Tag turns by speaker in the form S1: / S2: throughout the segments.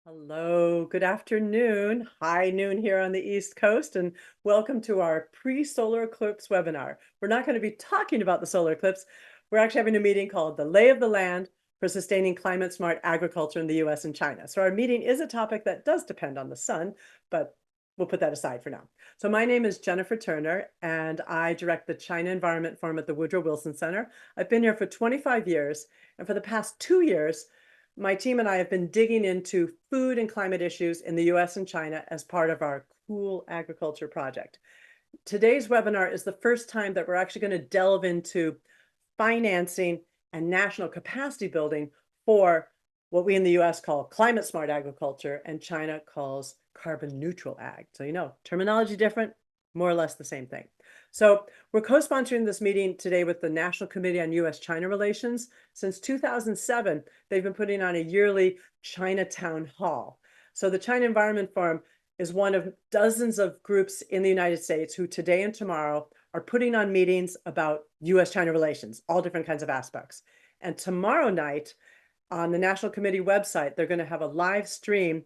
S1: Hello, good afternoon. High noon here on the East Coast, and welcome to our pre-solar eclipse webinar. We're not going to be talking about the solar eclipse. We're actually having a meeting called the Lay of the Land for Sustaining Climate-Smart Agriculture in the US and China. So our meeting is a topic that does depend on the sun, but we'll put that aside for now. So my name is Jennifer Turner, and I direct the China Environment Forum at the Woodrow Wilson Center. I've been here for 25 years, and for the past 2 years, my team and I have been digging into food and climate issues in the US and China as part of our Cool Agriculture project. Today's webinar is the first time that we're actually going to delve into financing and national capacity building for what we in the US call climate smart agriculture and China calls carbon neutral ag. So, terminology different, more or less the same thing. So we're co-sponsoring this meeting today with the National Committee on U.S.-China Relations. Since 2007, they've been putting on a yearly Chinatown Hall. So the China Environment Forum is one of dozens of groups in the United States who today and tomorrow are putting on meetings about U.S.-China relations, all different kinds of aspects. And tomorrow night on the National Committee website, they're going to have a live stream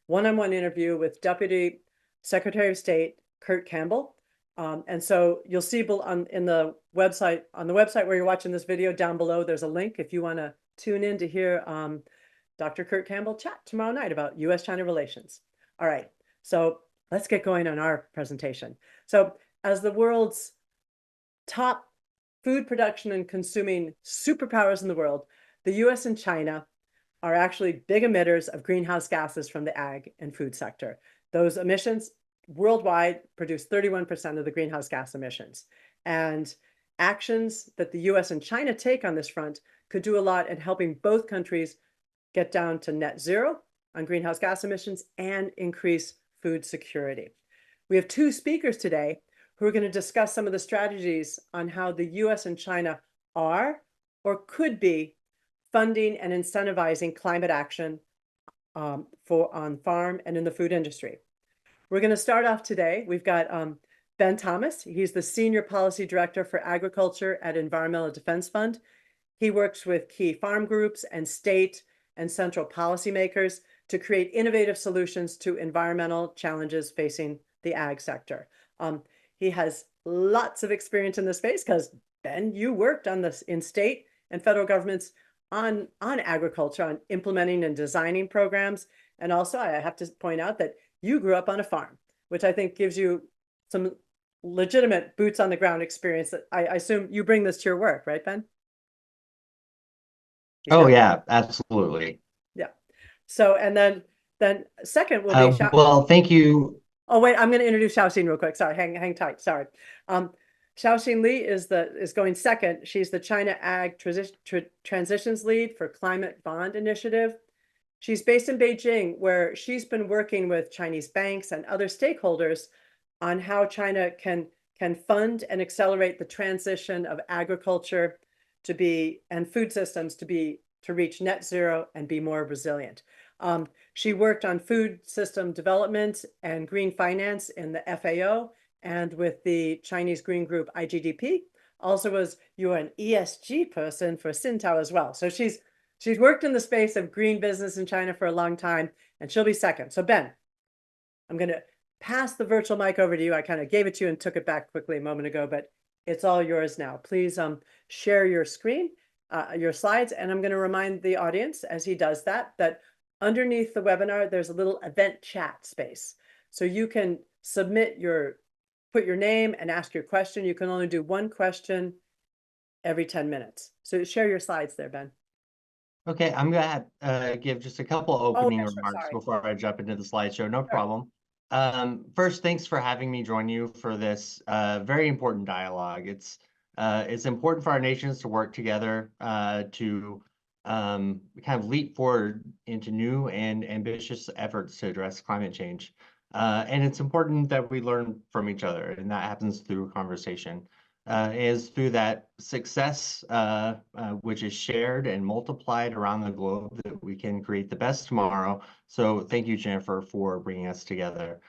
S1: one-on-one interview with Deputy Secretary of State Kurt Campbell. And so you'll see on the website where you're watching this video down below, there's a link if you want to tune in to hear Dr. Kurt Campbell chat tomorrow night about U.S.-China relations. All right, so let's get going on our presentation. So as the world's top food production and consuming superpowers in the world, the U.S. and China are actually big emitters of greenhouse gases from the ag and food sector. Those emissions worldwide produce 31% of the greenhouse gas emissions. And actions that the US and China take on this front could do a lot in helping both countries get down to net zero on greenhouse gas emissions and increase food security. We have two speakers today who are going to discuss some of the strategies on how the US and China are or could be funding and incentivizing climate action on farm and in the food industry. We're going to start off today. We've got Ben Thomas. He's the Senior Policy Director for Agriculture at Environmental Defense Fund. He works with key farm groups and state and central policymakers to create innovative solutions to environmental challenges facing the ag sector. He has lots of experience in this space because, Ben, you worked on this in state and federal governments on agriculture, on implementing and designing programs. And also, I have to point out that you grew up on a farm, which I think gives you some legitimate boots on the ground experience that I assume you bring this to your work, right, Ben?
S2: Oh, yeah, absolutely.
S1: Yeah. So, and then second will be
S2: Well, thank you.
S1: Oh, wait, I'm going to introduce Xiaoxin real quick. Sorry, hang tight. Sorry. Xiaoxin Li is going second. She's the China Ag Transitions Lead for Climate Bond Initiative. She's based in Beijing, where she's been working with Chinese banks and other stakeholders on how China can fund and accelerate the transition of agriculture and food systems to reach net zero and be more resilient. She worked on food system development and green finance in the FAO and with the Chinese green group IGDP. Also you're an ESG person for Sintao as well. So she's worked in the space of green business in China for a long time, and she'll be second. So Ben, I'm going to pass the virtual mic over to you. I kind of gave it to you and took it back quickly a moment ago, but it's all yours now. Please share your screen, your slides, and I'm going to remind the audience as he does that underneath the webinar, there's a little event chat space. So you can put your name and ask your question. You can only do one question every 10 minutes. So share your slides there, Ben.
S2: Okay, I'm going to give just a couple opening
S1: sure,
S2: remarks
S1: sorry.
S2: before I jump into the slideshow. No
S1: Sure.
S2: problem. First, thanks for having me join you for this very important dialogue. It's important for our nations to work together to kind of leap forward into new and ambitious efforts to address climate change. And it's important that we learn from each other, and that happens through conversation. Is through that success, which is shared and multiplied around the globe, that we can create the best tomorrow. So thank you, Jennifer, for bringing us together.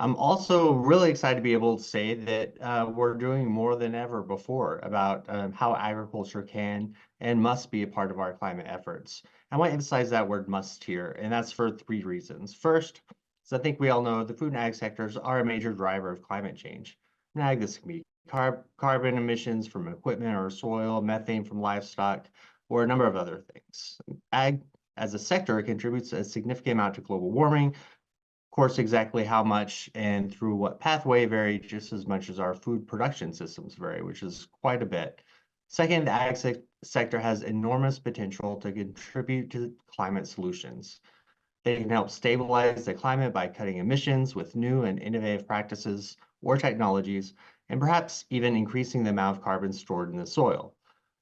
S2: I'm also really excited to be able to say that we're doing more than ever before about how agriculture can and must be a part of our climate efforts. I want to emphasize that word must here, and that's for three reasons. First, so I think we all know the food and ag sectors are a major driver of climate change. In ag, this can be carbon emissions from equipment or soil, methane from livestock, or a number of other things. Ag, as a sector, contributes a significant amount to global warming. Of course, exactly how much and through what pathway vary just as much as our food production systems vary, which is quite a bit. Second, the ag sector has enormous potential to contribute to climate solutions. They can help stabilize the climate by cutting emissions with new and innovative practices or technologies, and perhaps even increasing the amount of carbon stored in the soil.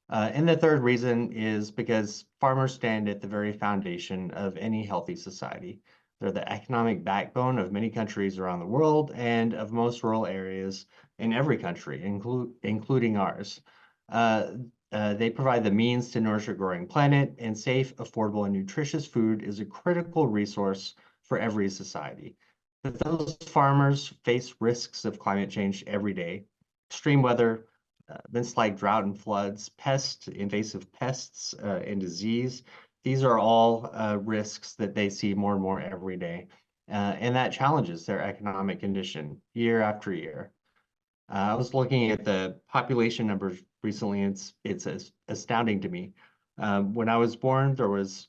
S2: And the third reason is because farmers stand at the very foundation of any healthy society. They're the economic backbone of many countries around the world and of most rural areas in every country, including ours. Uh, they provide the means to nourish a growing planet, and safe, affordable, and nutritious food is a critical resource for every society. But those farmers face risks of climate change every day. Extreme weather, events like drought and floods, pests, invasive pests, and disease. These are all risks that they see more and more every day. And that challenges their economic condition year after year. I was looking at the population numbers recently. It's astounding to me. When I was born, there was,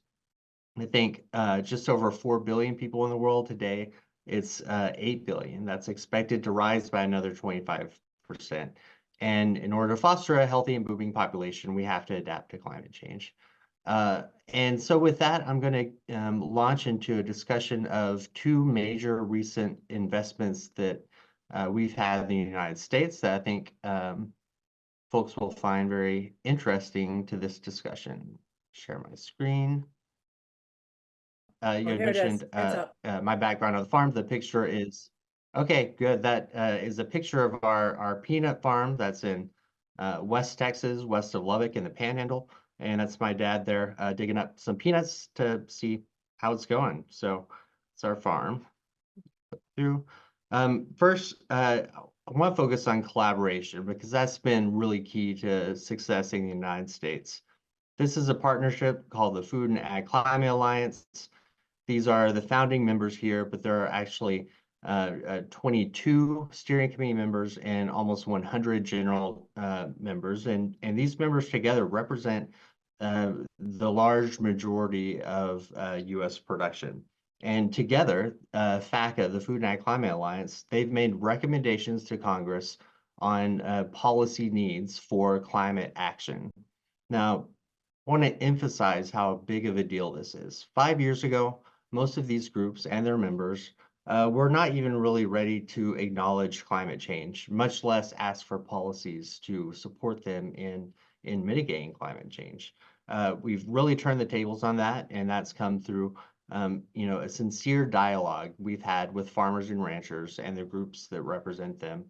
S2: I think, just over 4 billion people in the world. Today, it's 8 billion. That's expected to rise by another 25%. And in order to foster a healthy and booming population, we have to adapt to climate change. And so with that, I'm going to launch into a discussion of two major recent investments that we've had in the United States that I think folks will find very interesting to this discussion. Share my screen. You
S1: Oh,
S2: had
S1: here it is.
S2: mentioned
S1: It's up.
S2: my background on the farm. The picture is, okay, good. That is a picture of our peanut farm that's in West Texas, west of Lubbock in the Panhandle. And that's my dad there digging up some peanuts to see how it's going. So it's our farm. Through. First, I want to focus on collaboration because that's been really key to success in the United States. This is a partnership called the Food and Ag Climate Alliance. These are the founding members here, but there are actually 22 steering committee members and almost 100 general members. And these members together represent the large majority of U.S. production. And together, FACA, the Food and Ag Climate Alliance, they've made recommendations to Congress on policy needs for climate action. Now, I want to emphasize how big of a deal this is. 5 years ago, most of these groups and their members were not even really ready to acknowledge climate change, much less ask for policies to support them in mitigating climate change. We've really turned the tables on that, and that's come through a sincere dialogue we've had with farmers and ranchers and the groups that represent them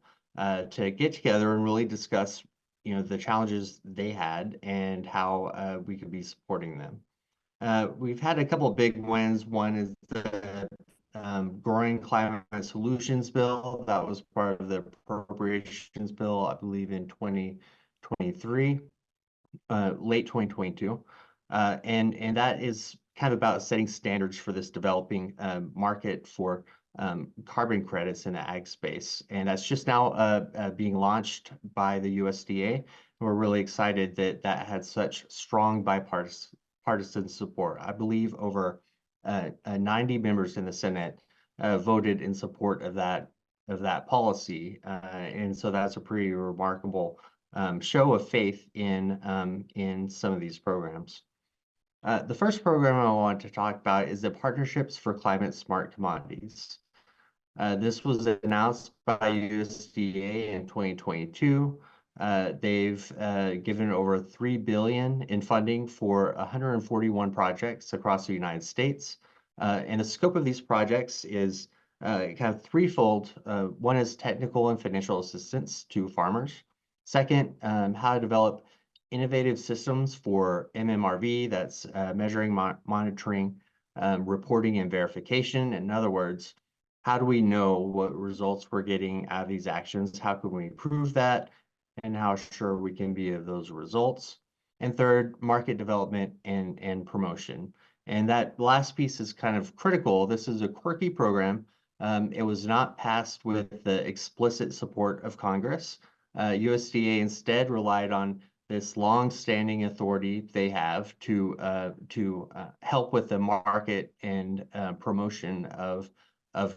S2: to get together and really discuss the challenges they had and how we could be supporting them. We've had a couple of big wins. One is the Growing Climate Solutions Bill. That was part of the appropriations bill, I believe, in 2023, late 2022. And that is kind of about setting standards for this developing market for carbon credits in the ag space. And that's just now being launched by the USDA. And we're really excited that that had such strong bipartisan support. I believe over 90 members in the Senate voted in support of that policy. And so that's a pretty remarkable show of faith in some of these programs. The first program I want to talk about is the Partnerships for Climate-Smart Commodities. This was announced by USDA in 2022. They've given over $3 billion in funding for 141 projects across the United States. And the scope of these projects is kind of threefold. One is technical and financial assistance to farmers. Second, how to develop innovative systems for MMRV, that's measuring, monitoring, reporting, and verification. In other words, How do we know what results we're getting out of these actions? How can we prove that? And how sure we can be of those results? And third, market development and promotion. And that last piece is kind of critical. This is a quirky program. It was not passed with the explicit support of Congress. USDA instead relied on this long-standing authority they have to help with the market and promotion of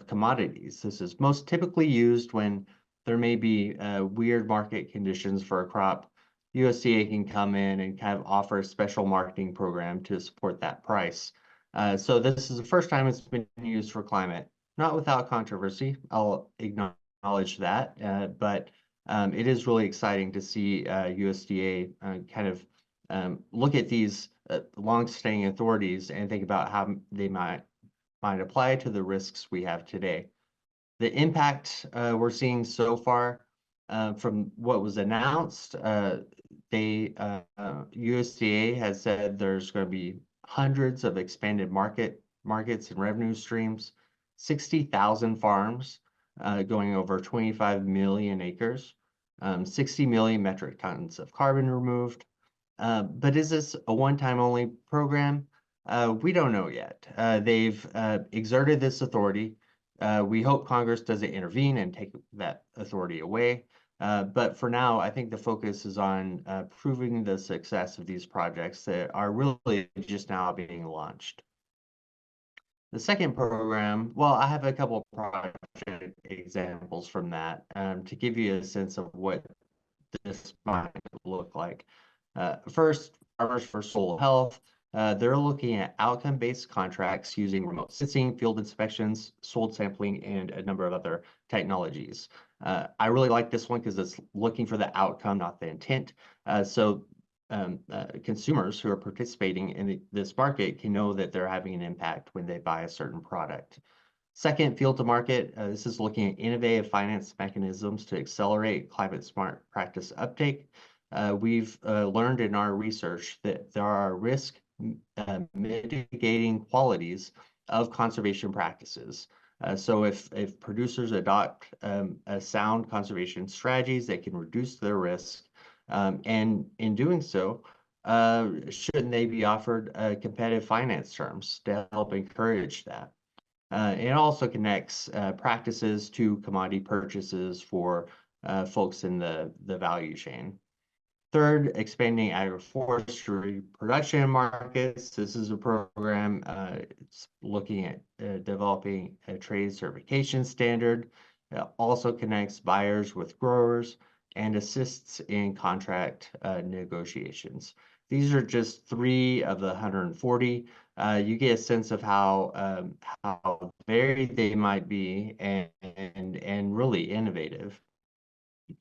S2: commodities. This is most typically used when there may be weird market conditions for a crop. USDA can come in and kind of offer a special marketing program to support that price. So this is the first time it's been used for climate, not without controversy. I'll acknowledge that, but it is really exciting to see USDA kind of look at these long-standing authorities and think about how they might apply to the risks we have today. The impact we're seeing so far from what was announced, USDA has said there's going to be hundreds of expanded markets and revenue streams, 60,000 farms going over 25 million acres, 60 million metric tons of carbon removed. But is this a one-time only program? We don't know yet. They've exerted this authority. We hope Congress doesn't intervene and take that authority away. But for now, I think the focus is on proving the success of these projects that are really just now being launched. The second program, well, I have a couple of project examples from that to give you a sense of what this might look like. First, Farmers for Soil Health. They're looking at outcome-based contracts using remote sensing, field inspections, soil sampling, and a number of other technologies. I really like this one because it's looking for the outcome, not the intent. So consumers who are participating in this market can know that they're having an impact when they buy a certain product. Second, field to market. This is looking at innovative finance mechanisms to accelerate climate smart practice uptake. We've learned in our research that there are risk mitigating qualities of conservation practices. So if producers adopt a sound conservation strategies, they can reduce their risk. And in doing so, shouldn't they be offered competitive finance terms to help encourage that? It also connects practices to commodity purchases for folks in the value chain. Third, expanding agroforestry production markets. This is a program it's looking at developing a trade certification standard. It also connects buyers with growers and assists in contract negotiations. These are just 3 of the 140. You get a sense of how varied they might be and really innovative.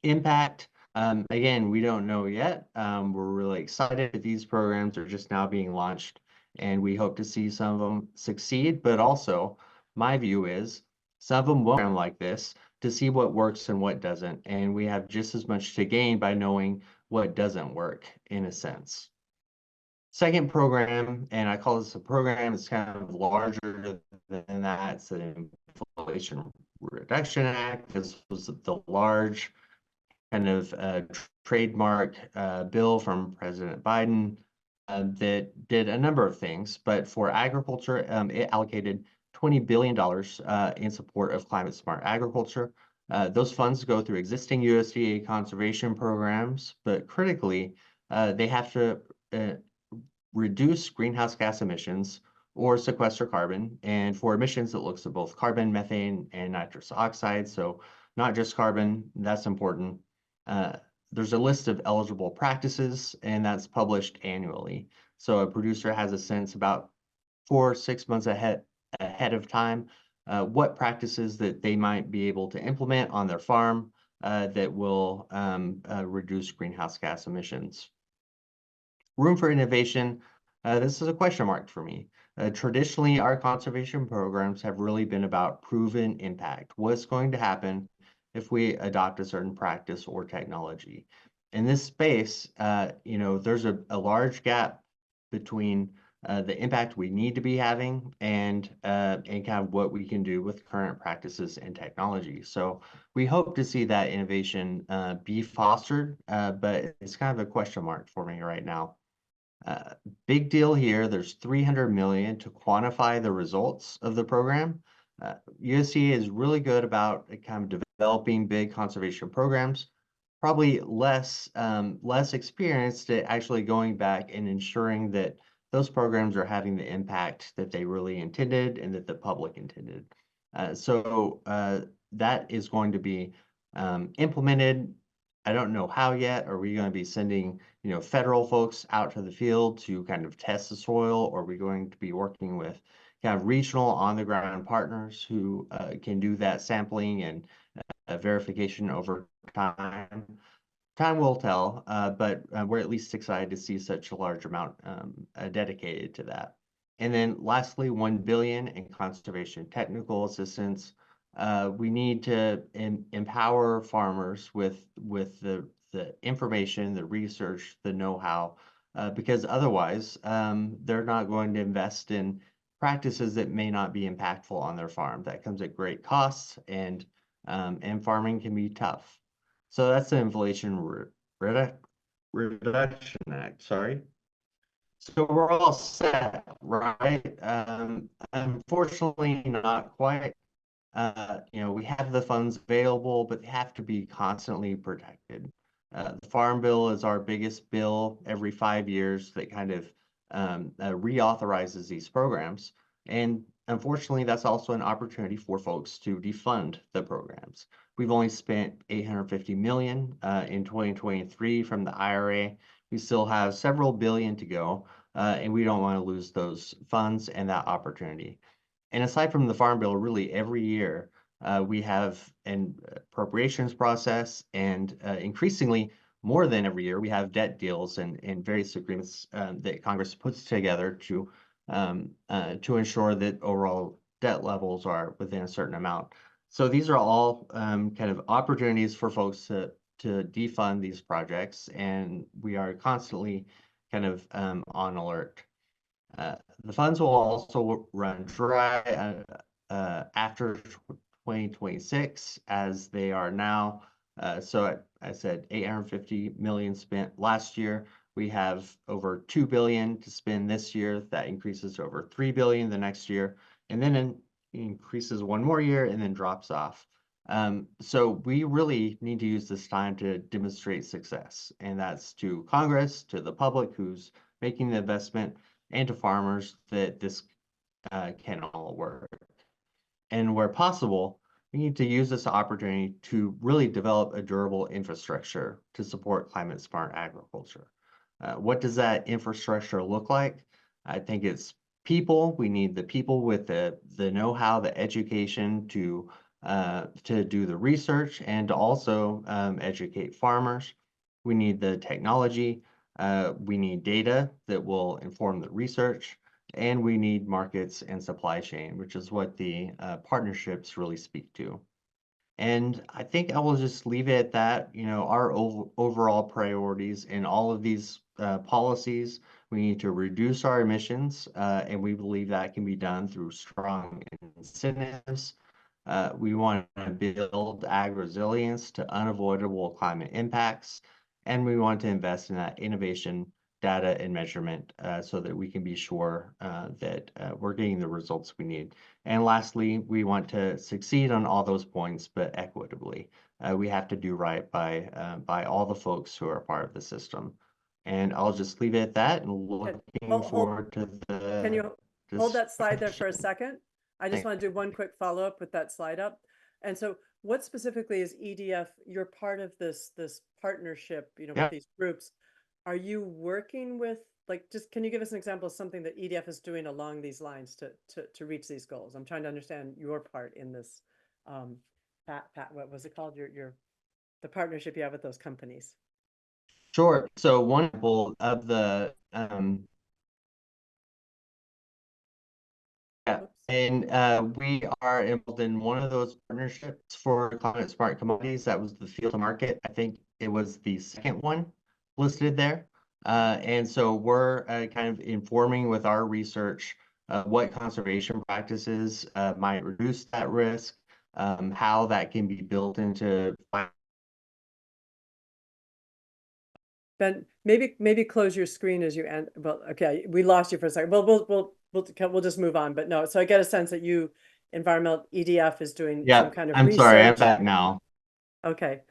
S2: Impact, again, we don't know yet. We're really excited that these programs are just now being launched, and we hope to see some of them succeed. But also, my view is some of them won't like this to see what works and what doesn't, and we have just as much to gain by knowing what doesn't work in a sense. Second program, and I call this a program, it's kind of larger than that. It's the Inflation Reduction Act. This was the large kind of trademark bill from President Biden that did a number of things. But for agriculture, it allocated $20 billion in support of climate smart agriculture. Those funds go through existing USDA conservation programs, but critically, they have to reduce greenhouse gas emissions or sequester carbon. And for emissions, it looks at both carbon, methane, and nitrous oxide. So not just carbon, that's important. There's a list of eligible practices, and that's published annually. So a producer has a sense about 4 or 6 months ahead of time what practices that they might be able to implement on their farm that will reduce greenhouse gas emissions. Room for innovation. This is a question mark for me. Traditionally, our conservation programs have really been about proven impact. What's going to happen if we adopt a certain practice or technology? In this space, there's a large gap between the impact we need to be having, and kind of what we can do with current practices and technology. So we hope to see that innovation be fostered, but it's kind of a question mark for me right now. Uh, Big deal here. There's 300 million to quantify the results of the program. USDA is really good about kind of developing big conservation programs, probably less experienced at actually going back and ensuring that those programs are having the impact that they really intended and that the public intended. So that is going to be implemented. I don't know how yet. Are we going to be sending, federal folks out to the field to kind of test the soil, or are we going to be working with kind of regional on-the-ground partners who can do that sampling and verification over time? Time will tell, but we're at least excited to see such a large amount dedicated to that. And then lastly, 1 billion in conservation technical assistance. We need to empower farmers with the information, the research, the know-how, because otherwise they're not going to invest in practices that may not be impactful on their farm. That comes at great costs, and farming can be tough. So that's the Reduction Act, sorry. So we're all set, right? Unfortunately, not quite. We have the funds available, but they have to be constantly protected. The Farm Bill is our biggest bill every 5 years that kind of reauthorizes these programs. And unfortunately, that's also an opportunity for folks to defund the programs. We've only spent 850 million in 2023 from the IRA. We still have several billion to go, and we don't want to lose those funds and that opportunity. And aside from the Farm Bill, really every year we have an appropriations process, and increasingly more than every year, we have debt deals and various agreements that Congress puts together to ensure that overall debt levels are within a certain amount. So these are all kind of opportunities for folks to defund these projects, and we are constantly kind of on alert. The funds will also run dry after 2026 as they are now. So I said 850 million spent last year. We have over 2 billion to spend this year. That increases to over 3 billion the next year, and then it increases one more year and then drops off. So we really need to use this time to demonstrate success, and that's to Congress, to the public who's making the investment, and to farmers that this can all work. And where possible, we need to use this opportunity to really develop a durable infrastructure to support climate smart agriculture. What does that infrastructure look like? I think it's people. We need the people with the know-how, the education to do the research and to also educate farmers. We need the technology. We need data that will inform the research, and we need markets and supply chain, which is what the partnerships really speak to. And I think I will just leave it at that. Our overall priorities in all of these policies, we need to reduce our emissions, and we believe that can be done through strong incentives. We want to build ag resilience to unavoidable climate impacts, and we want to invest in that innovation, data, and measurement so that we can be sure that we're getting the results we need. And lastly, we want to succeed on all those points, but equitably. We have to do right by all the folks who are part of the system. And I'll just leave it at that and
S1: Okay.
S2: looking forward to
S1: Can
S2: the
S1: you hold that slide there for a
S2: discussion.
S1: second? I just want to do one quick follow-up with that slide up. And so what specifically is EDF? You're part of this partnership, with
S2: Yeah.
S1: these groups. Are you working with, like, just can you give us an example of something that EDF is doing along these lines to reach these goals? I'm trying to understand your part in this what was it called? The partnership you have with those companies.
S2: Sure. So one example of the yeah,
S1: Oops.
S2: and we are involved in one of those partnerships for Climate-Smart Commodities. That was the field to market. I think it was the second one listed there. And so we're kind of informing with our research what conservation practices might reduce that risk, how that can be built into.
S1: Ben, maybe close your screen as you end. Well, okay, we lost you for a second. We'll just move on. But no, so I get a sense that environmental EDF is doing some
S2: Yeah,
S1: kind of
S2: I'm sorry, I'm
S1: research.
S2: back now.
S1: Okay.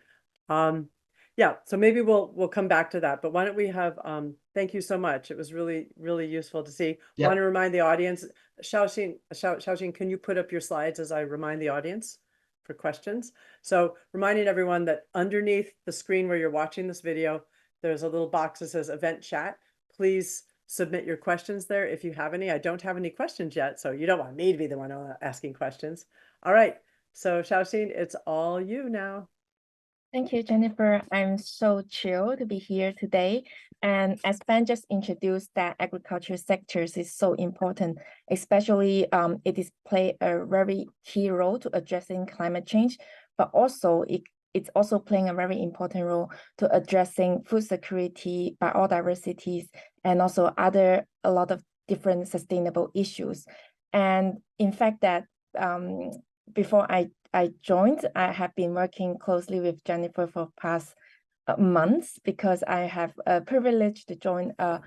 S1: Yeah, so maybe we'll come back to that. But why don't we have thank you so much. It was really useful to see. Want to
S2: Yep.
S1: remind the audience, Xiaoxing, can you put up your slides as I remind the audience for questions? So reminding everyone that underneath the screen where you're watching this video, there's a little box that says event chat. Please submit your questions there if you have any. I don't have any questions yet, so you don't want me to be the one asking questions. All right, so Xiaoxing, it's all you now.
S3: Thank you, Jennifer. I'm so thrilled to be here today. And as Ben just introduced, that agriculture sectors is so important, especially it is play a very key role to addressing climate change, but also it's also playing a very important role to addressing food security, biodiversities, and also a lot of different sustainable issues. And in fact, that before I joined, I have been working closely with Jennifer for past months because I have a privilege to join a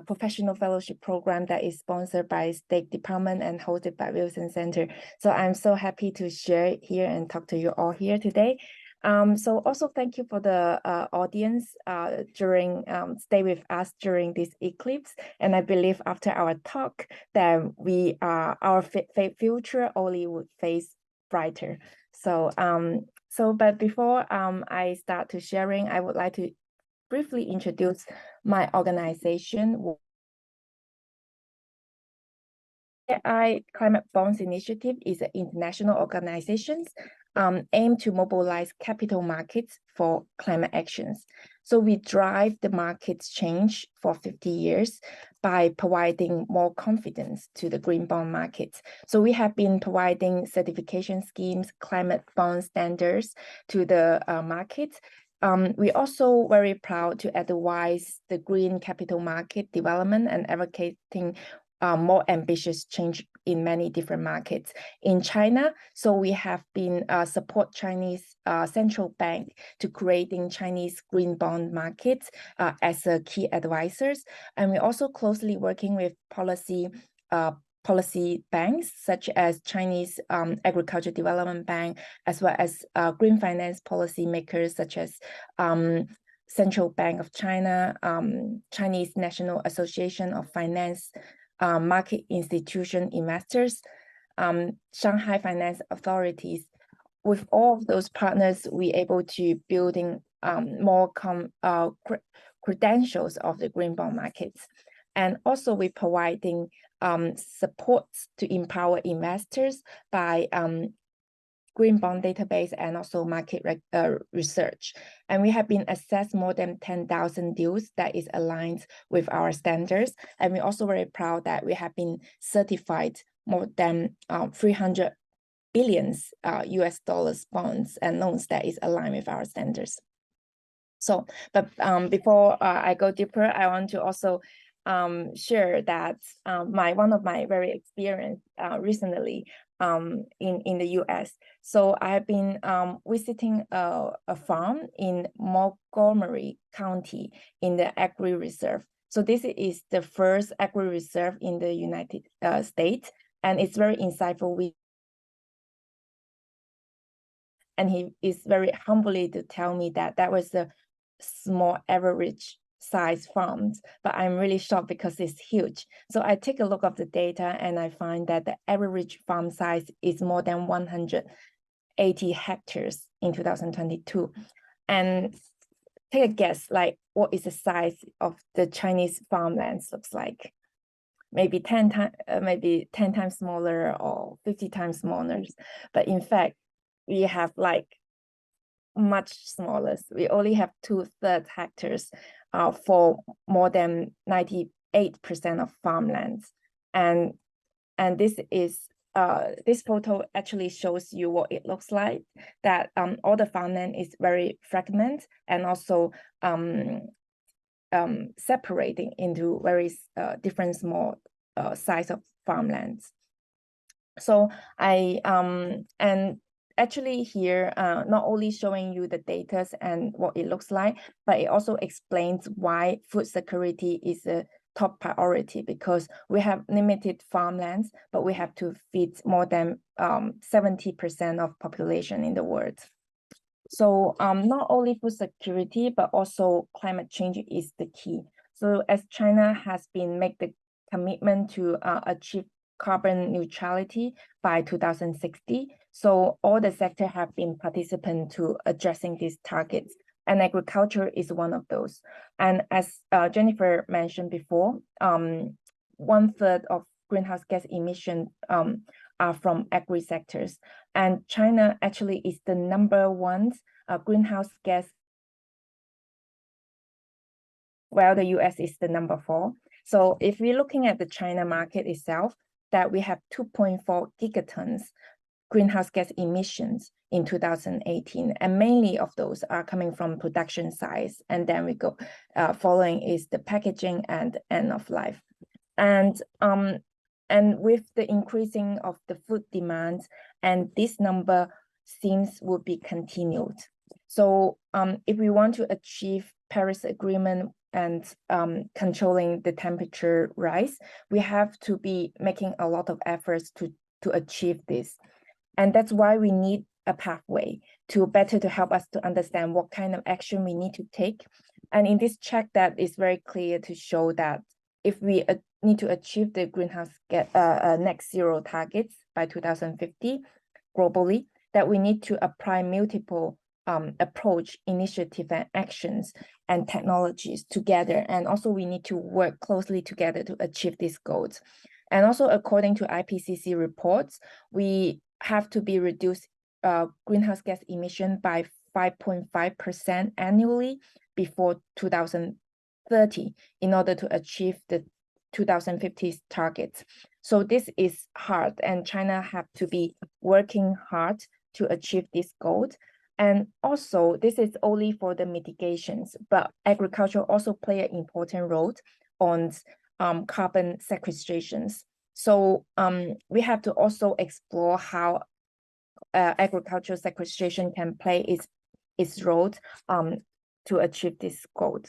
S3: professional fellowship program that is sponsored by State Department and hosted by Wilson Center. So I'm so happy to share it here and talk to you all here today. So also thank you for the audience during stay with us during this eclipse. And I believe after our talk that our future only would face brighter. So but before I start to sharing, I would like to briefly introduce my organization. Climate Bonds Initiative is an international organization aimed to mobilize capital markets for climate actions. So we drive the markets change for 50 years by providing more confidence to the green bond markets. So we have been providing certification schemes, climate bond standards to the markets. We also very proud to advise the green capital market development and advocating more ambitious change in many different markets. In China, so we have been support Chinese central bank to creating Chinese green bond markets as a key advisors. And we're also closely working with policy banks such as Chinese Agriculture Development Bank, as well as green finance policy makers such as Central Bank of China, Chinese National Association of Finance, market institution investors, Shanghai finance authorities. With all of those partners, we're able to building more credentials of the green bond markets. And also we're providing support to empower investors by green bond database and also market research. And we have been assessed more than 10,000 deals that is aligned with our standards. And we're also very proud that we have been certified more than 300 billions US dollars bonds and loans that is aligned with our standards. So, but before I go deeper, I want to also share that one of my very experience recently in the US. So I have been visiting a farm in Montgomery County in the agri reserve. So this is the first agri reserve in the United States, and it's very insightful. And he is very humbly to tell me that that was a small average size farms, but I'm really shocked because it's huge. So I take a look of the data and I find that the average farm size is more than 180 hectares in 2022. And take a guess, like what is the size of the Chinese farmlands looks like? Maybe 10 times smaller or 50 times smaller. But in fact, we have like much smaller. We only have 2/3 hectares for more than 98% of farmlands. And this is this photo actually shows you what it looks like, that all the farmland is very fragmented, and also separating into very different small size of farmlands. So and actually here, not only showing you the data and what it looks like, but it also explains why food security is a top priority, because we have limited farmlands, but we have to feed more than 70% of population in the world. So not only food security, but also climate change is the key. So as China has been make the commitment to achieve carbon neutrality by 2060, so all the sector have been participant to addressing these targets, and agriculture is one of those. And as Jennifer mentioned before, 1/3 of greenhouse gas emission are from agri sectors, and China actually is the #1 greenhouse gas, while the US is the #4. So if we're looking at the China market itself, that we have 2.4 gigatons greenhouse gas emissions in 2018, and mainly of those are coming from production size, and then we go following is the packaging and end of life. And with the increasing of the food demand, and this number seems will be continued. So if we want to achieve Paris Agreement and controlling the temperature rise, we have to be making a lot of efforts to achieve this. And that's why we need a pathway to better to help us to understand what kind of action we need to take. And in this check, that is very clear to show that if we need to achieve the greenhouse gas net zero targets by 2050 globally, that we need to apply multiple approach, initiative, and actions and technologies together. And also we need to work closely together to achieve these goals. And also according to IPCC reports, we have to be reduced greenhouse gas emission by 5.5% annually before 2030 in order to achieve the 2050 targets. So this is hard, and China have to be working hard to achieve this goal. And also, this is only for the mitigations, but agriculture also play an important role on carbon sequestrations. So we have to also explore how agricultural sequestration can play its role to achieve this goal.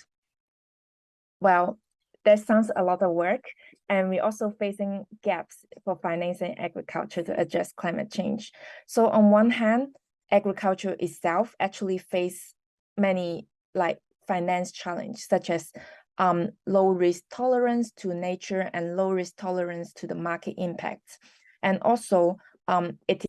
S3: Well, that sounds a lot of work, and we're also facing gaps for financing agriculture to address climate change. So on one hand, agriculture itself actually face many like finance challenges, such as low risk tolerance to nature and low risk tolerance to the market impacts. And also it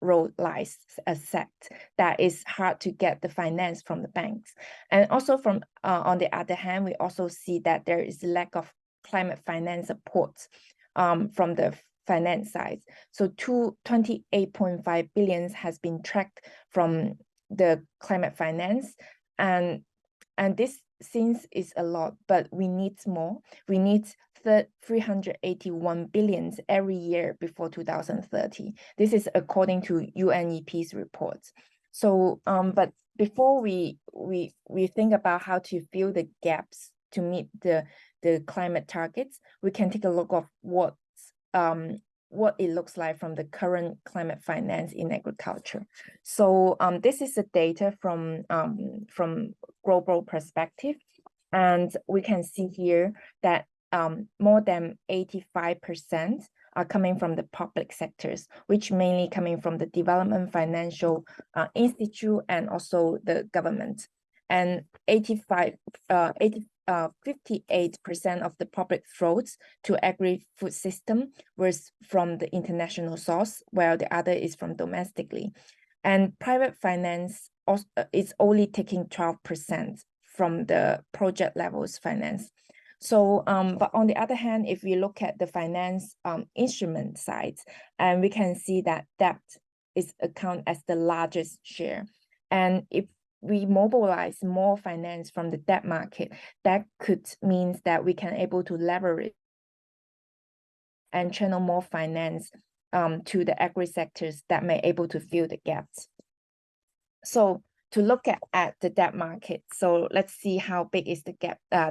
S3: road lies asset that is hard to get the finance from the banks. And also from on the other hand, we also see that there is lack of climate finance support from the finance side. So 28.5 billion has been tracked from the climate finance, and this seems is a lot, but we need more. We need 381 billion every year before 2030. This is according to UNEP's reports. So, but before we think about how to fill the gaps to meet the climate targets, we can take a look of what it looks like from the current climate finance in agriculture. So this is the data from global perspective, and we can see here that more than 85% are coming from the public sectors, which mainly coming from the development financial institute and also the government. And 58% of the public flows to agri-food system was from the international source, while the other is from domestically. And private finance also is only taking 12% from the project levels finance. So, but on the other hand, if we look at the finance instrument side, and we can see that debt is account as the largest share. And if we mobilize more finance from the debt market, that could mean that we can able to leverage and channel more finance to the agri sectors that may able to fill the gaps. So to look at the debt market. So let's see how big is the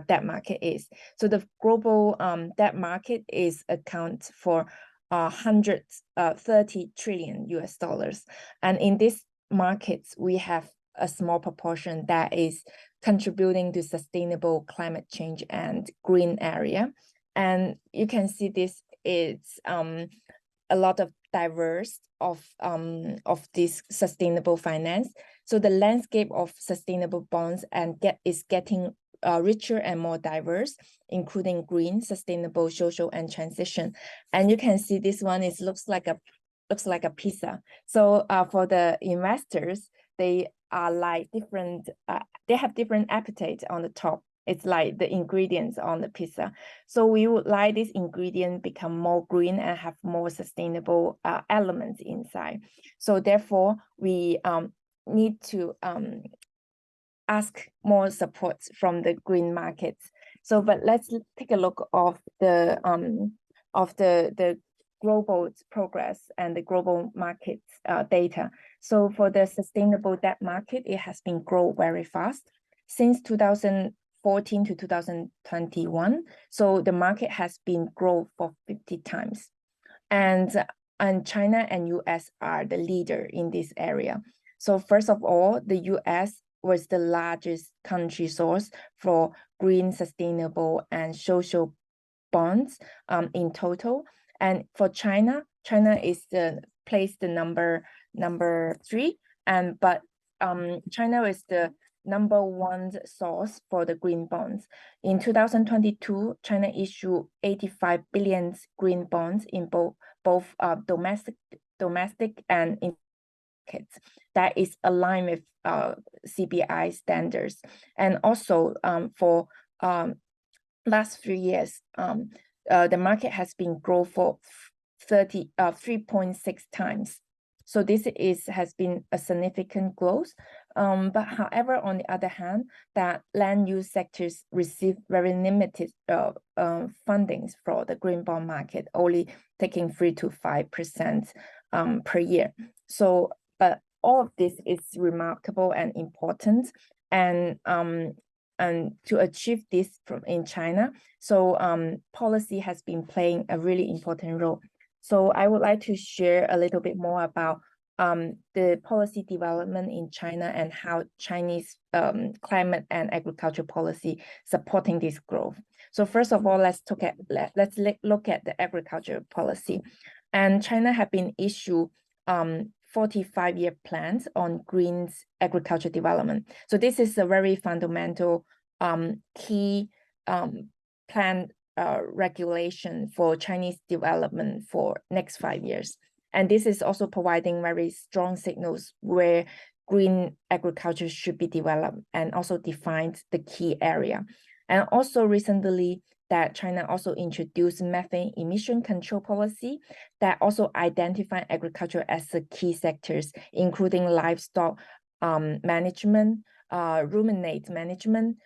S3: debt market is. So the global debt market is account for 130 trillion US dollars. And in these markets, we have a small proportion that is contributing to sustainable climate change and green area. And you can see this is a lot of diverse of this sustainable finance. So the landscape of sustainable bonds is getting richer and more diverse, including green, sustainable, social, and transition. And you can see this one looks like a pizza. So for the investors, they are like different. They have different appetite on the top. It's like the ingredients on the pizza. So we would like this ingredient become more green and have more sustainable elements inside. So therefore, we need to ask more support from the green markets. So, but let's take a look of the global progress and the global market data. So for the sustainable debt market, it has been grown very fast since 2014 to 2021. So the market has been grown for 50 times. And China and US are the leader in this area. So first of all, the US was the largest country source for green, sustainable, and social bonds in total. And for China, China is placed the number 3, but China is the #1 source for the green bonds. In 2022, China issued 85 billion green bonds in both domestic and in markets that is aligned with CBI standards. And also for last 3 years, the market has been grown for 3.6 times. So this has been a significant growth. But however, on the other hand, that land use sectors receive very limited fundings for the green bond market, only taking 3 to 5% per year. So, but all of this is remarkable and important. And to achieve this in China, so policy has been playing a really important role. So I would like to share a little bit more about the policy development in China and how Chinese climate and agriculture policy supporting this growth. So first of all, let's look at the agriculture policy. And China have been issued 45-year plans on green agriculture development. So this is a very fundamental key plan regulation for Chinese development for next 5 years. And this is also providing very strong signals where green agriculture should be developed and also defines the key area. And also recently that China also introduced methane emission control policy that also identify agriculture as a key sectors, including livestock management, ruminant management,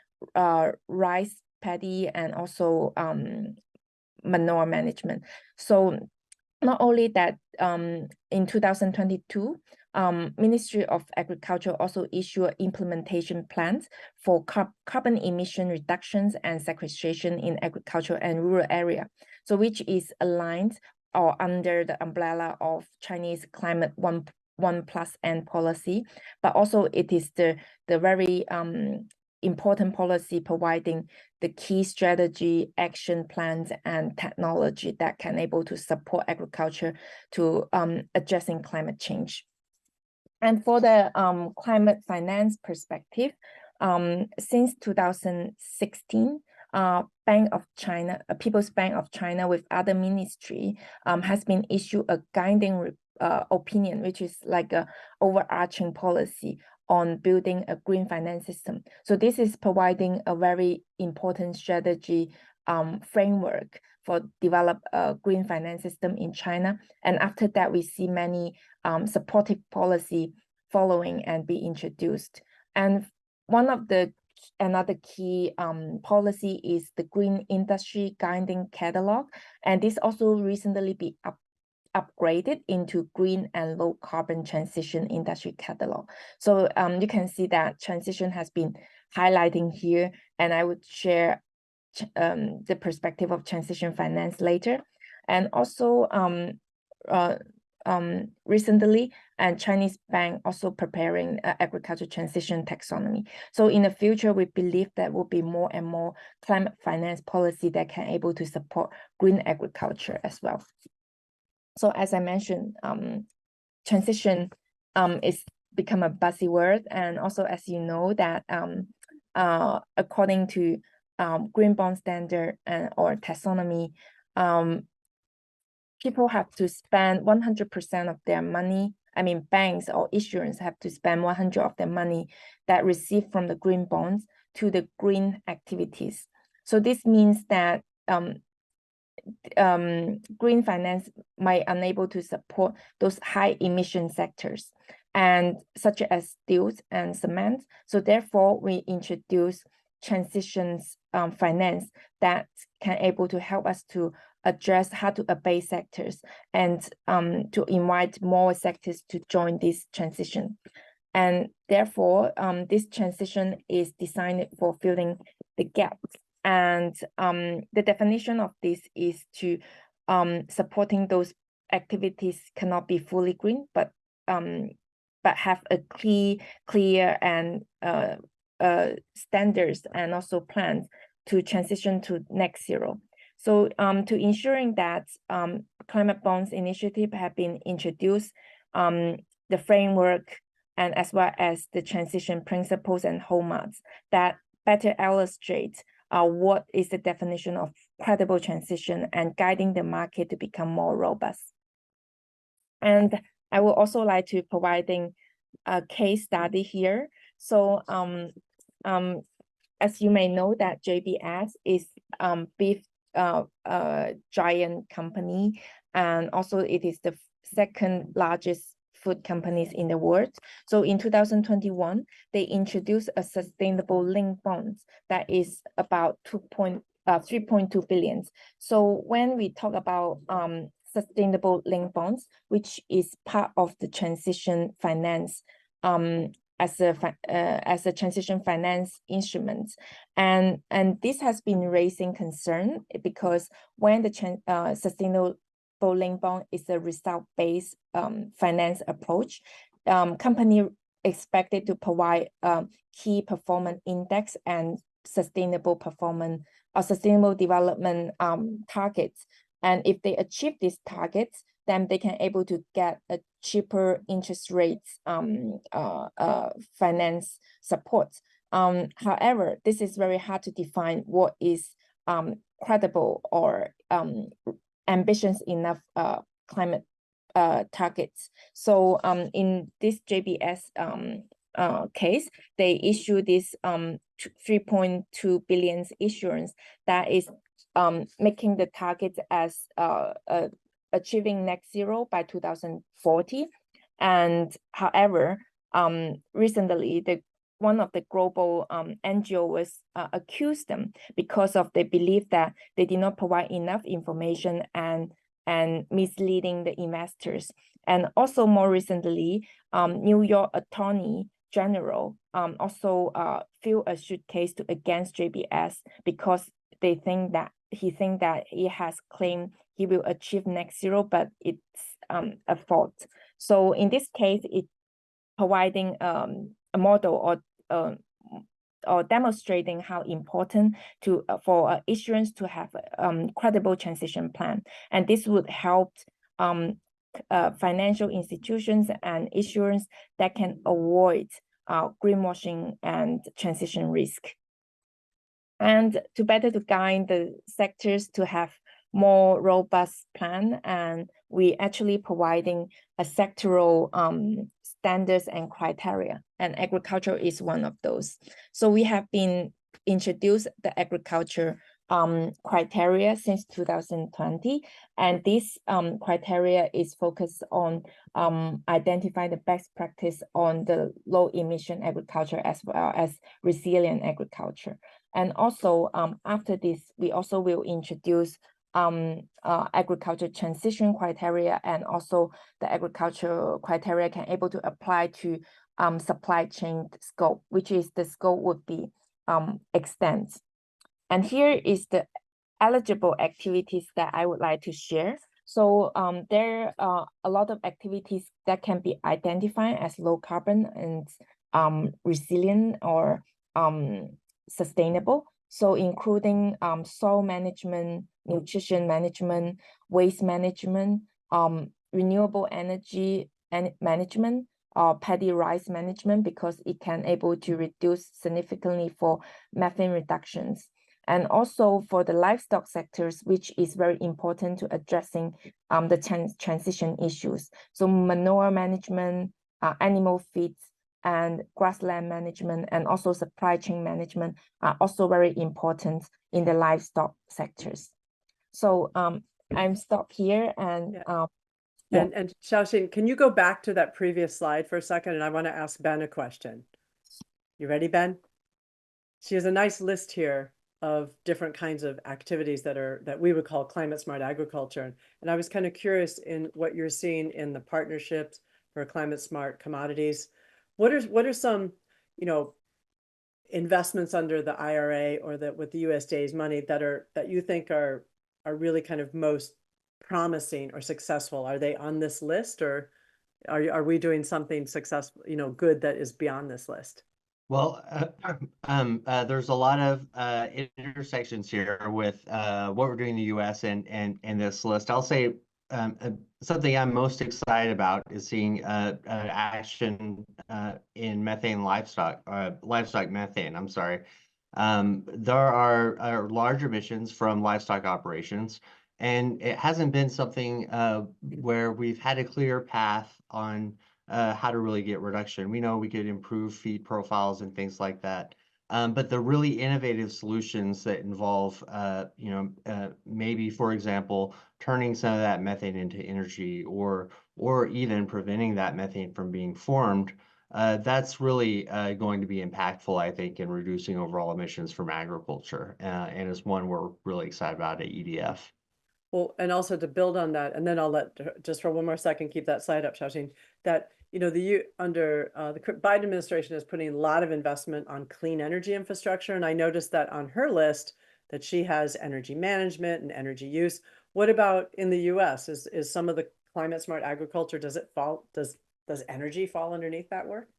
S3: rice, paddy, and also manure management. So not only that, in 2022, Ministry of Agriculture also issued implementation plans for carbon emission reductions and sequestration in agriculture and rural area. So which is aligned or under the umbrella of Chinese Climate 1+N policy, but also it is the very important policy providing the key strategy, action plans, and technology that can able to support agriculture to addressing climate change. And for the climate finance perspective, since 2016, Bank of China, People's Bank of China with other ministry has been issued a guiding opinion, which is like a overarching policy on building a green finance system. So this is providing a very important strategy framework for develop a green finance system in China. And after that, we see many supportive policy following and be introduced. And one of the another key policy is the Green Industry Guiding Catalog. And this also recently be upgraded into green and low carbon transition industry catalog. So you can see that transition has been highlighting here, and I would share the perspective of transition finance later. And also recently, and Chinese bank also preparing agriculture transition taxonomy. So in the future, we believe that will be more and more climate finance policy that can able to support green agriculture as well. So as I mentioned, transition is become a buzzword, and also as you know that according to green bond standard or taxonomy, people have to spend 100% of their money. I mean, banks or issuers have to spend 100% of their money that received from the green bonds to the green activities. So this means that green finance might unable to support those high emission sectors, and such as steels and cement. So therefore, we introduce transitions finance that can able to help us to address how to abate sectors and to invite more sectors to join this transition. And therefore, this transition is designed for filling the gaps. And the definition of this is to supporting those activities cannot be fully green, but have a clear and standards and also plans to transition to net zero. So to ensuring that climate bonds initiative have been introduced, the framework and as well as the transition principles and hallmarks that better illustrate what is the definition of credible transition and guiding the market to become more robust. And I would also like to providing a case study here. So as you may know that JBS is beef giant company, and also it is the second largest food companies in the world. So in 2021, they introduced a sustainable linked bonds that is about 3.2 billion. So when we talk about sustainable linked bonds, which is part of the transition finance as a transition finance instrument, and this has been raising concern because when the sustainable linked bond is a result-based finance approach, company expected to provide key performance index and sustainable performance or sustainable development targets. And if they achieve these targets, then they can able to get a cheaper interest rates finance support. However, this is very hard to define what is credible or ambitious enough climate targets. So in this JBS case, they issue this 3.2 billion issuance that is making the target as achieving net zero by 2040. And however, recently one of the global NGO was accused them because of they believe that they did not provide enough information and misleading the investors. And also more recently, New York Attorney General also filed a suit case against JBS because he think that he has claimed he will achieve net zero, but it's a fault. So in this case, it's providing a model or demonstrating how important to for issuance to have a credible transition plan, and this would help financial institutions and issuers that can avoid greenwashing and transition risk. And to better to guide the sectors to have more robust plan, and we actually providing a sectoral standards and criteria, and agriculture is one of those. So we have been introduced the agriculture criteria since 2020, and this criteria is focused on identifying the best practice on the low emission agriculture as well as resilient agriculture. And also after this, we also will introduce agriculture transition criteria, and also the agricultural criteria can able to apply to supply chain scope, which is the scope would be extent. And here is the eligible activities that I would like to share. So there are a lot of activities that can be identified as low carbon and resilient or sustainable. So including soil management, nutrition management, waste management, renewable energy and management, paddy rice management, because it can able to reduce significantly for methane reductions. And also for the livestock sectors, which is very important to addressing the transition issues. So manure management, animal feeds, and grassland management, and also supply chain management are also very important in the livestock sectors. So I'm stopped here, and
S1: And Xiaoxin, can you go back to that previous slide for a second? And I want to ask Ben a question. You ready, Ben? She has a nice list here of different kinds of activities that we would call climate smart agriculture. And I was kind of curious in what you're seeing in the partnerships for climate smart commodities. What are some, investments under the IRA or with the USDA's money that you think are really kind of most promising or successful? Are they on this list, or are we doing something successful, good, that is beyond this list?
S2: Well, there's a lot of intersections here with what we're doing in the U.S. and this list. I'll say something I'm most excited about is seeing action in methane livestock methane. I'm sorry. There are large emissions from livestock operations, and it hasn't been something where we've had a clear path on how to really get reduction. We know we could improve feed profiles and things like that. But the really innovative solutions that involve, maybe, for example, turning some of that methane into energy, or even preventing that methane from being formed, that's really going to be impactful, I think, in reducing overall emissions from agriculture, and is one we're really excited about at EDF.
S1: Well, and also to build on that, and then I'll let, just for one more second, keep that slide up, Xiaoxin, that the Biden administration is putting a lot of investment on clean energy infrastructure, and I noticed that on her list that she has energy management and energy use. What about in the U.S.? Is some of the climate smart agriculture, does energy fall underneath that work?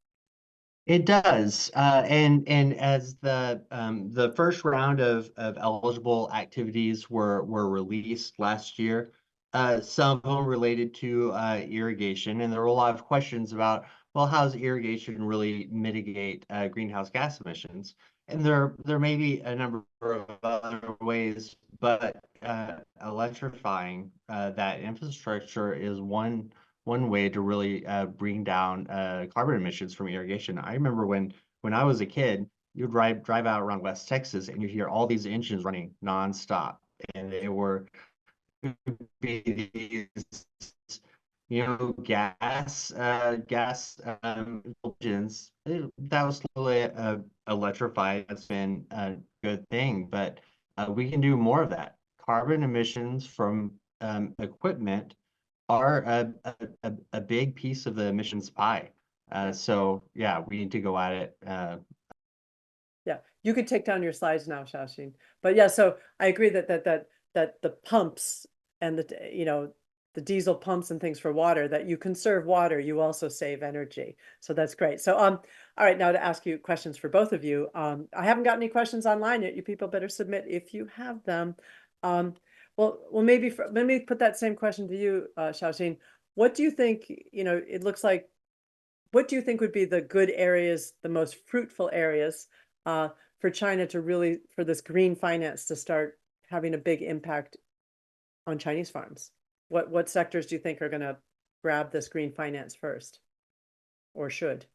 S2: It does, and as the first round of eligible activities were released last year, some of them related to irrigation, and there were a lot of questions about, well, how does irrigation really mitigate greenhouse gas emissions? And there may be a number of other ways, but electrifying that infrastructure is one way to really bring down carbon emissions from irrigation. I remember when I was a kid, you'd drive out around West Texas and you'd hear all these engines running nonstop, and they were these, gas engines. That was slowly electrified. That's been a good thing, but we can do more of that. Carbon emissions from equipment are a big piece of the emissions pie. So yeah, we need to go at it.
S1: Yeah, you could take down your slides now, Xiaoxin. But yeah, so I agree that the pumps and the diesel pumps and things for water, that you conserve water, you also save energy. So that's great. So all right, now to ask you questions for both of you. I haven't got any questions online yet. You people better submit if you have them. Well, maybe let me put that same question to you, Xiaoxin. What do you think, it looks like, what do you think would be the good areas, the most fruitful areas for China to really, for this green finance to start having a big impact on Chinese farms? What sectors do you think are going to grab this green finance first, or should?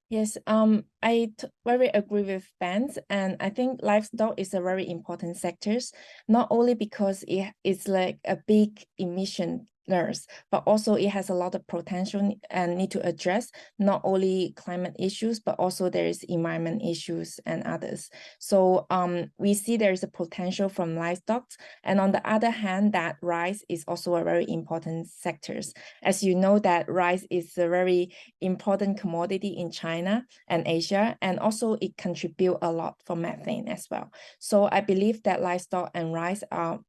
S3: Yes, I very agree with Ben, and I think livestock is a very important sector, not only because it is like a big emission but also it has a lot of potential and need to address not only climate issues, but also there is environment issues and others. So we see there is a potential from livestock. And on the other hand, that rice is also a very important sector. As you know, that rice is a very important commodity in China and Asia, and also it contributes a lot for methane as well. So I believe that livestock and rice are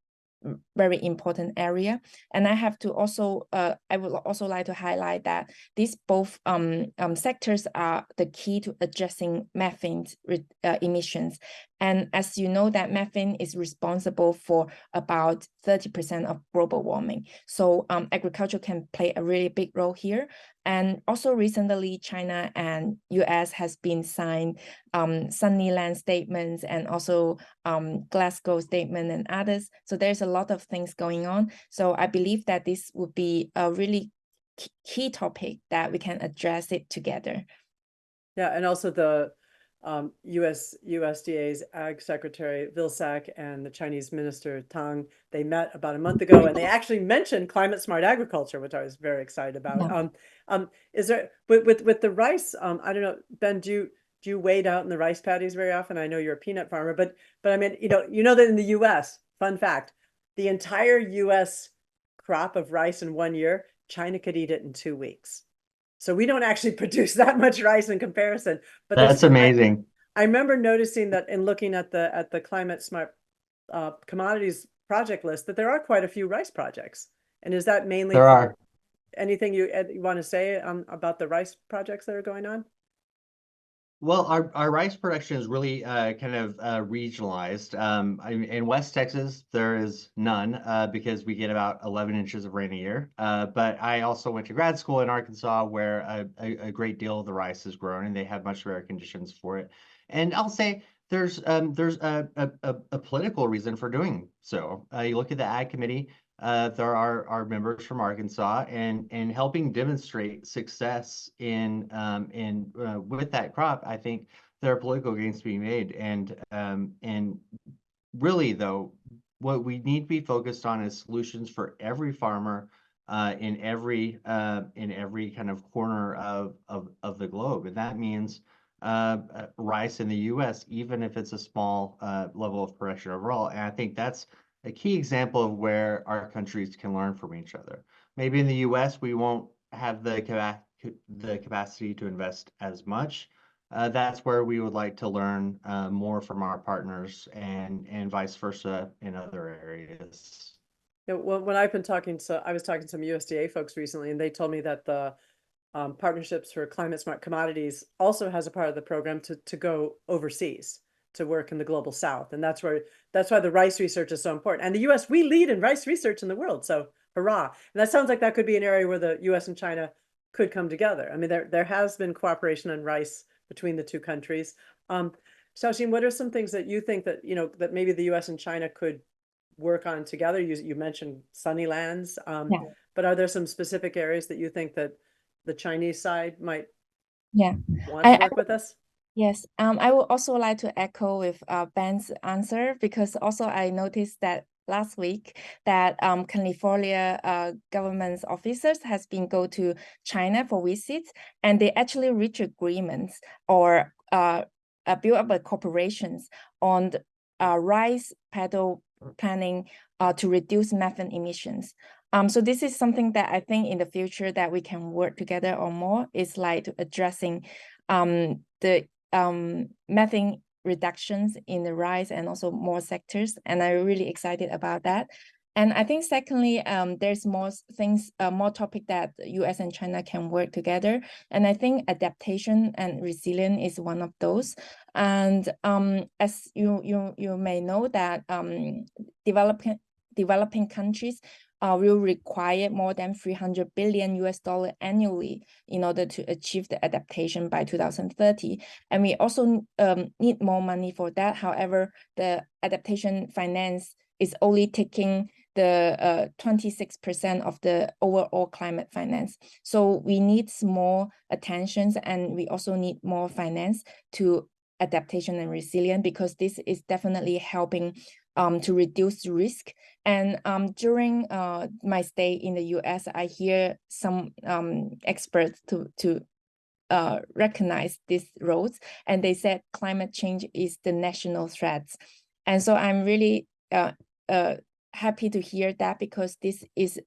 S3: very important area. And I have to also, I would also like to highlight that these both sectors are the key to addressing methane emissions. And as you know, that methane is responsible for about 30% of global warming. So agriculture can play a really big role here. And also recently, China and US has been signed Sunnyland statements and also Glasgow statement and others. So there's a lot of things going on. So I believe that this would be a really key topic that we can address it together.
S1: Yeah, and also the USDA's Ag Secretary Vilsack and the Chinese Minister Tang, they met about a month ago, and they actually mentioned climate smart agriculture, which I was very excited about.
S3: Yeah.
S1: Is there with the rice? I don't know, Ben, do you wade out in the rice paddies very often? I know you're a peanut farmer, but I mean, you know that in the U.S., fun fact, the entire U.S. crop of rice in 1 year, China could eat it in 2 weeks. So we don't actually produce that much rice in comparison. But
S2: That's amazing.
S1: I remember noticing that in looking at the Climate-Smart Commodities project list that there are quite a few rice projects. And is that mainly
S2: There are.
S1: anything you want to say about the rice projects that are going on?
S2: Well, our rice production is really kind of regionalized. In West Texas, there is none because we get about 11 inches of rain a year. But I also went to grad school in Arkansas where a great deal of the rice is grown and they have much rarer conditions for it. And I'll say there's a political reason for doing so. You look at the Ag Committee. There are members from Arkansas and helping demonstrate success in with that crop. I think there are political gains to be made, and really though, what we need to be focused on is solutions for every farmer in every kind of corner of the globe, and that means rice in the U.S. even if it's a small level of production overall. And I think that's a key example of where our countries can learn from each other. Maybe in the US, we won't have the capacity to invest as much. That's where we would like to learn more from our partners and vice versa in other areas.
S1: Yeah, well, when I've been talking, so I was talking to some USDA folks recently, and they told me that the Partnerships for Climate-Smart Commodities also has a part of the program to go overseas, to work in the global south. And that's why the rice research is so important. And the US, we lead in rice research in the world. So hurrah. And that sounds like that could be an area where the US and China could come together. I mean, there has been cooperation on rice between the two countries. Xiaoxin, what are some things that you think that, that maybe the US and China could work on together? You mentioned sunny lands,
S3: Yeah.
S1: but are there some specific areas that you think that the Chinese side might want to work with us?
S3: Yes, I would also like to echo with Ben's answer, because also I noticed that last week that California government officers has been go to China for visits, and they actually reach agreements or build up a corporations on rice paddy planning to reduce methane emissions. So this is something that I think in the future that we can work together on more, is like to addressing the methane reductions in the rice and also more sectors, and I'm really excited about that. And I think secondly, there's more things, more topic that US and China can work together, and I think adaptation and resilience is one of those. And as you may know that developing countries will require more than $300 billion annually in order to achieve the adaptation by 2030. And we also need more money for that. However, the adaptation finance is only taking the 26% of the overall climate finance. So we need more attention, and we also need more finance to adaptation and resilience, because this is definitely helping to reduce risk. And during my stay in the US, I hear some experts to recognize these roles, and they said climate change is the national threat. And so I'm really happy to hear that, because this is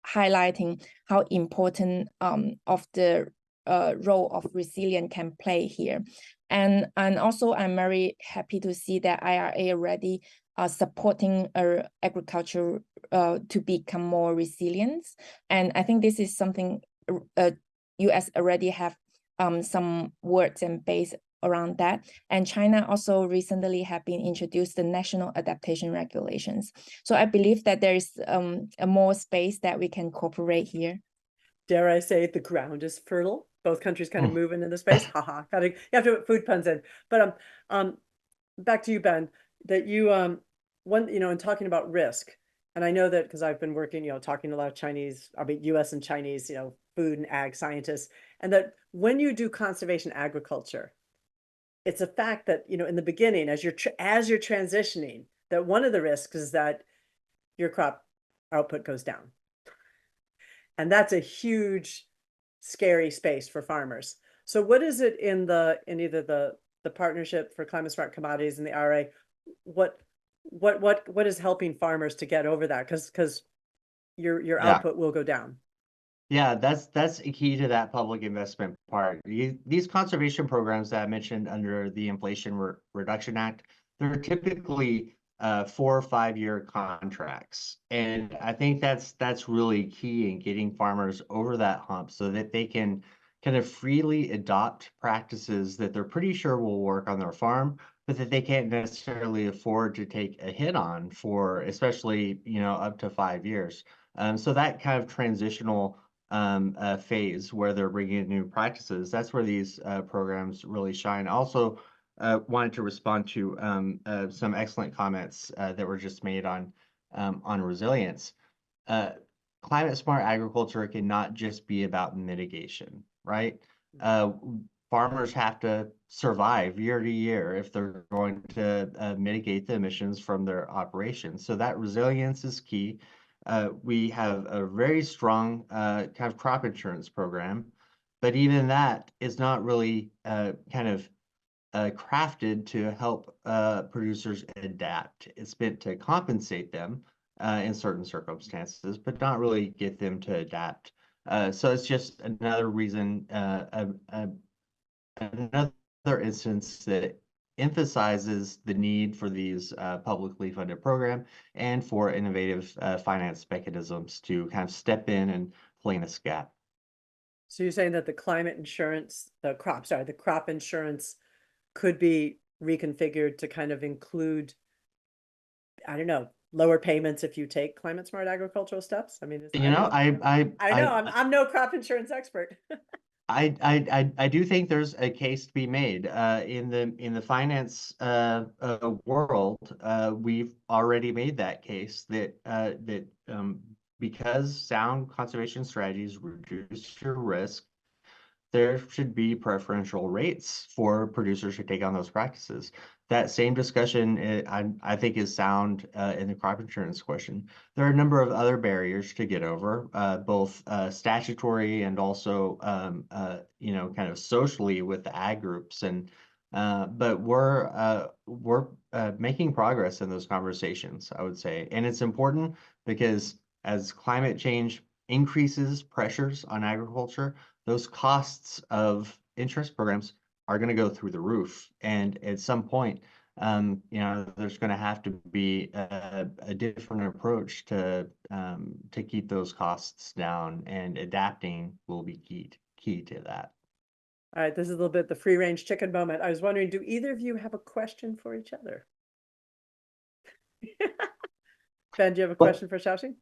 S3: highlighting how important of the role of resilience can play here. And also I'm very happy to see that IRA already supporting agriculture to become more resilient. And I think this is something US already have some words and base around that. And China also recently have been introduced the national adaptation regulations. So I believe that there is a more space that we can cooperate here.
S1: Dare I say the ground is fertile? Both countries kind of moving in the space. Haha. You have to put food puns in. But back to you, Ben, that you in talking about risk, and I know that because I've been working, talking to a lot of Chinese, US and Chinese, food and ag scientists, and that when you do conservation agriculture, it's a fact that, in the beginning, as you're transitioning, that one of the risks is that your crop output goes down. And that's a huge, scary space for farmers. So what is it in either the Partnership for Climate-Smart Commodities and the IRA? What is helping farmers to get over that? Because your output will go down.
S2: Yeah, that's a key to that public investment part. These conservation programs that I mentioned under the Inflation Reduction Act, they're typically 4 or 5 year contracts. And I think that's really key in getting farmers over that hump so that they can kind of freely adopt practices that they're pretty sure will work on their farm, but that they can't necessarily afford to take a hit on for especially, up to 5 years. So that kind of transitional phase where they're bringing in new practices, that's where these programs really shine. Also, wanted to respond to some excellent comments that were just made on resilience. Climate smart agriculture cannot just be about mitigation, right? Farmers have to survive year to year if they're going to mitigate the emissions from their operations. So that resilience is key. We have a very strong kind of crop insurance program, but even that is not really kind of crafted to help producers adapt. It's meant to compensate them in certain circumstances, but not really get them to adapt. So it's just another reason, another instance that emphasizes the need for these publicly funded program and for innovative finance mechanisms to kind of step in and play in this gap.
S1: So you're saying that the crop insurance could be reconfigured to kind of include, I don't know, lower payments if you take climate smart agricultural steps? I mean, I know I'm no crop insurance expert.
S2: I do think there's a case to be made in the finance world. We've already made that case that because sound conservation strategies reduce your risk, there should be preferential rates for producers who take on those practices. That same discussion, I think, is sound in the crop insurance question. There are a number of other barriers to get over, both statutory and also, kind of socially with the ag groups. And but we're making progress in those conversations, I would say, and it's important because as climate change increases pressures on agriculture, those costs of insurance programs are going to go through the roof. And at some point, there's going to have to be a different approach to keep those costs down, and adapting will be key to that.
S1: All right, this is a little bit the free range chicken moment. I was wondering, do either of you have a question for each other? Ben, do you have a question for Xiaoxing?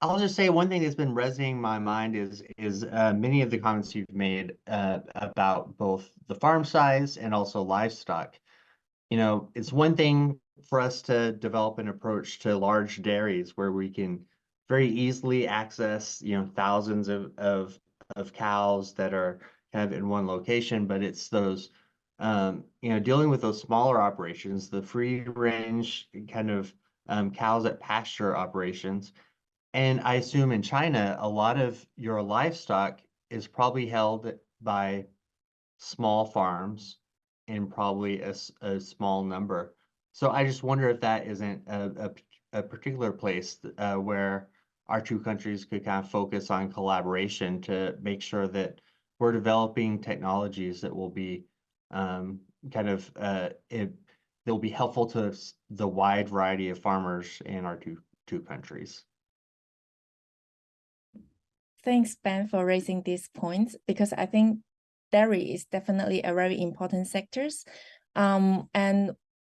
S2: I'll just say one thing that's been resonating in my mind is many of the comments you've made about both the farm size and also livestock. It's one thing for us to develop an approach to large dairies where we can very easily access, thousands of cows that are kind of in one location, but it's those dealing with those smaller operations, the free range kind of cows at pasture operations. And I assume in China, a lot of your livestock is probably held by small farms in probably a small number. So I just wonder if that isn't a particular place where our two countries could kind of focus on collaboration to make sure that we're developing technologies that will be kind of that will be helpful to the wide variety of farmers in our two countries.
S3: Thanks, Ben, for raising these points, because I think dairy is definitely a very important sector.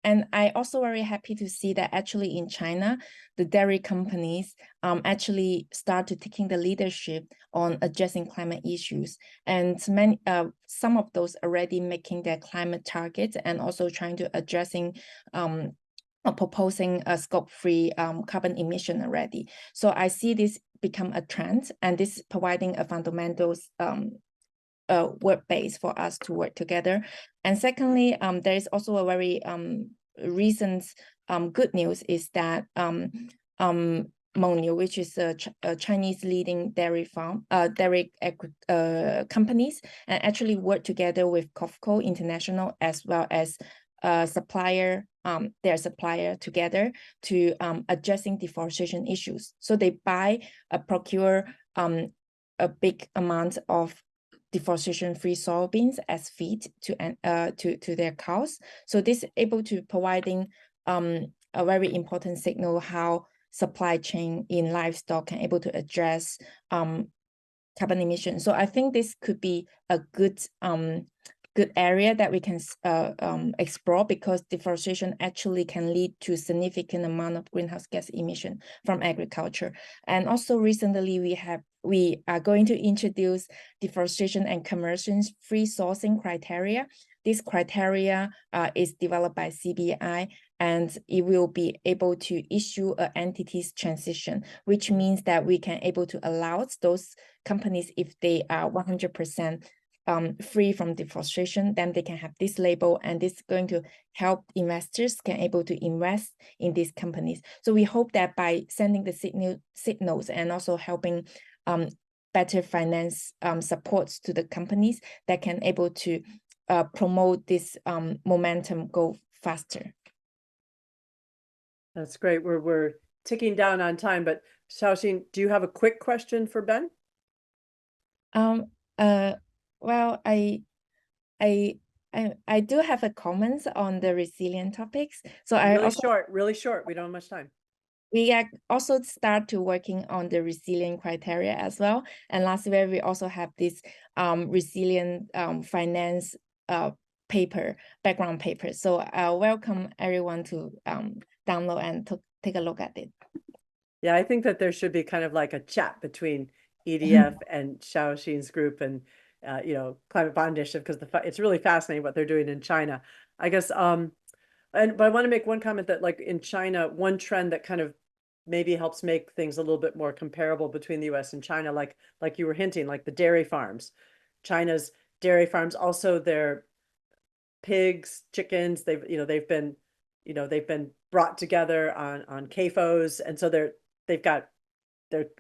S3: And I also very happy to see that actually in China, the dairy companies actually started taking the leadership on addressing climate issues. And some of those already making their climate targets and also trying to addressing proposing a scope-free carbon emission already. So I see this become a trend, and this providing a fundamental work base for us to work together. And secondly, there is also a very recent good news is that Mengniu, which is a Chinese leading dairy companies, and actually work together with COFCO International as well as their supplier together to addressing deforestation issues. So they procure a big amount of deforestation-free soybeans as feed to their cows. So this is able to providing a very important signal how supply chain in livestock can able to address carbon emissions. So I think this could be a good area that we can explore, because deforestation actually can lead to significant amount of greenhouse gas emission from agriculture. And also recently we are going to introduce deforestation and conversions free sourcing criteria. This criteria is developed by CBI, and it will be able to issue an entities transition, which means that we can able to allow those companies, if they are 100% free from deforestation, then they can have this label, and this is going to help investors can able to invest in these companies. So we hope that by sending the signals and also helping better finance supports to the companies, that can able to promote this momentum go faster.
S1: That's great. We're ticking down on time, but Xiaoxin, do you have a quick question for Ben?
S3: Well, I do have a comments on the resilient topics. So
S1: Really short. We don't have much time.
S3: We also start to working on the resilient criteria as well. And last year we also have this resilient finance background paper. So I welcome everyone to download and take a look at it.
S1: Yeah, I think that there should be kind of like a chat between EDF and Xiaoxin's group and Climate Bond Initiative, because it's really fascinating what they're doing in China. I guess but I want to make one comment that, like, in China, one trend that kind of maybe helps make things a little bit more comparable between the US and China, like you were hinting, like the dairy farms. China's dairy farms, also their pigs, chickens, they've been brought together on CAFOs, and so they're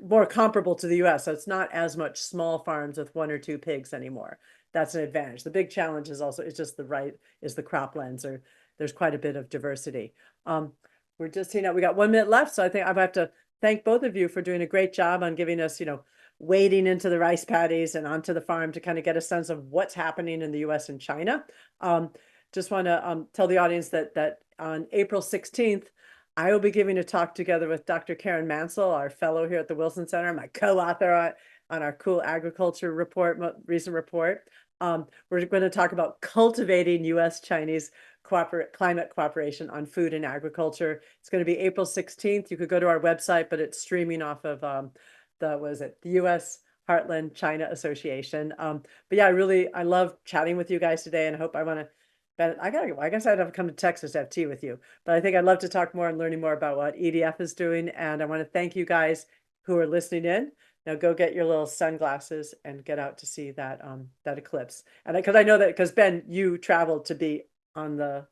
S1: more comparable to the US. So it's not as much small farms with 1 or 2 pigs anymore. That's an advantage. The big challenge is just the croplands, or there's quite a bit of diversity. We're just seeing that we got 1 minute left. So I think I have to thank both of you for doing a great job on giving us, wading into the rice paddies and onto the farm to kind of get a sense of what's happening in the US and China. Just want to tell the audience that on April 16th, I will be giving a talk together with Dr. Karen Mansell, our fellow here at the Wilson Center, my co-author on our cool agriculture recent report. We're going to talk about cultivating US-Chinese climate cooperation on food and agriculture. It's going to be April 16th. You could go to our website, but it's streaming off of the US Heartland China Association. But yeah, I love chatting with you guys today, and I hope I guess I'd have to come to Texas to have tea with you, but I think I'd love to talk more and learning more about what EDF is doing. And I want to thank you guys who are listening in. Now go get your little sunglasses and get out to see that that eclipse. And because I know that because Ben, you traveled to be on the.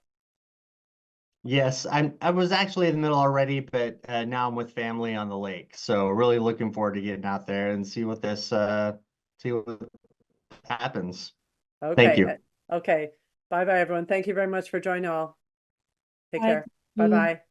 S2: Yes, I was actually in the middle already, but now I'm with family on the lake. So really looking forward to getting out there and see what happens. Thank
S1: Okay.
S2: you.
S1: Okay. Bye bye, everyone. Thank you very much for joining all. Take
S3: Bye.
S1: care. Bye
S3: You.
S1: bye.